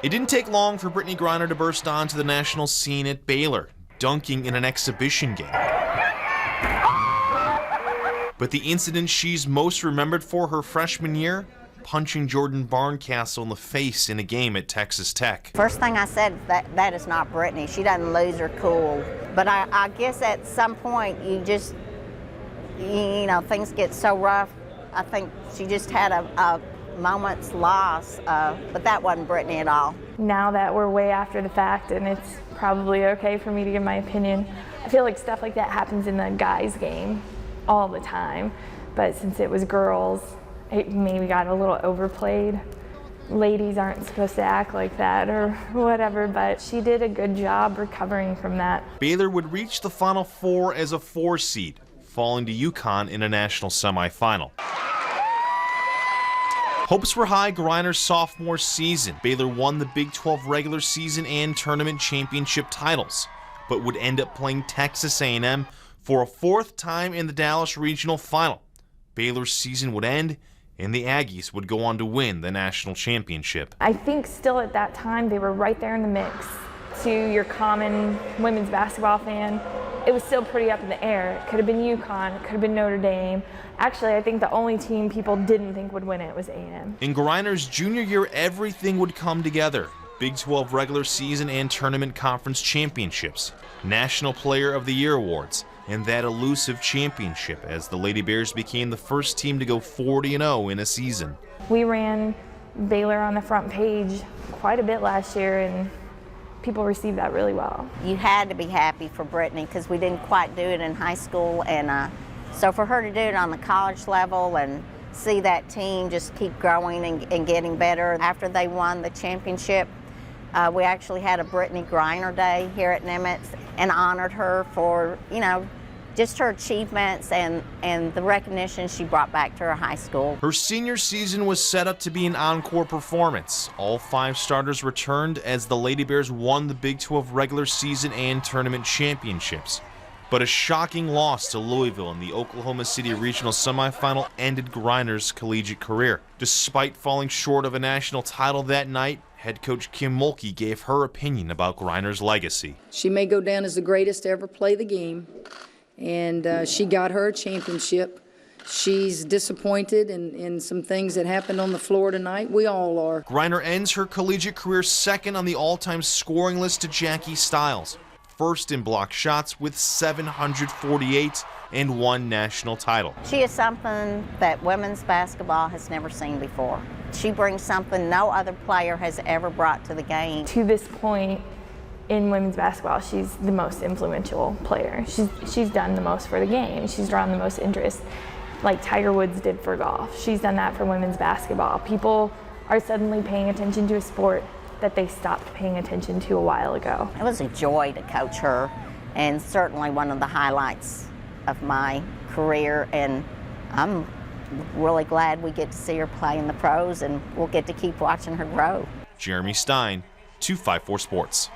It didn't take long for Brittney Griner to burst onto the national scene at Baylor, dunking in an exhibition game. But the incident she's most remembered for her freshman year, punching Jordan Barncastle in the face in a game at Texas Tech. First thing I said, that is not Brittney. She doesn't lose her cool. But I guess at some point you just, you know, things get so rough. I think she just had a moment's loss, but that wasn't Brittney at all. Now that we're way after the fact and it's probably okay for me to give my opinion, I feel like stuff like that happens in the guys' game all the time. But since it was girls, it maybe got a little overplayed. Ladies aren't supposed to act like that or whatever, but she did a good job recovering from that. Baylor would reach the Final Four as a 4 seed, falling to UConn in a national semifinal. Hopes were high Griner's sophomore season. Baylor won the Big 12 regular season and tournament championship titles, but would end up playing Texas A&M for a 4th time in the Dallas Regional Final. Baylor's season would end, and the Aggies would go on to win the national championship. I think still at that time they were right there in the mix. To your common women's basketball fan, it was still pretty up in the air. It could have been UConn, it could have been Notre Dame. Actually, I think the only team people didn't think would win it was A&M. In Griner's junior year, everything would come together. Big 12 regular season and tournament conference championships, National Player of the Year awards, and that elusive championship as the Lady Bears became the first team to go 40-0 in a season. We ran Baylor on the front page quite a bit last year, and people received that really well. You had to be happy for Brittney because we didn't quite do it in high school, and so for her to do it on the college level and see that team just keep growing and getting better. After they won the championship, we actually had a Brittney Griner Day here at Nimitz and honored her for, you know, just her achievements and the recognition she brought back to her high school. Her senior season was set up to be an encore performance. All 5 starters returned as the Lady Bears won the Big 12 regular season and tournament championships. But a shocking loss to Louisville in the Oklahoma City Regional Semifinal ended Griner's collegiate career. Despite falling short of a national title that night, head coach Kim Mulkey gave her opinion about Griner's legacy. She may go down as the greatest to ever play the game, and she got her a championship. She's disappointed in some things that happened on the floor tonight. We all are. Griner ends her collegiate career second on the all-time scoring list to Jackie Stiles, first in block shots with 748 and 1 national title. She is something that women's basketball has never seen before. She brings something no other player has ever brought to the game. To this point in women's basketball, she's the most influential player. She's done the most for the game. She's drawn the most interest, like Tiger Woods did for golf. She's done that for women's basketball. People are suddenly paying attention to a sport that they stopped paying attention to a while ago. It was a joy to coach her, and certainly one of the highlights of my career, and I'm really glad we get to see her play in the pros, and we'll get to keep watching her grow. Jeremy Stein, 254 Sports.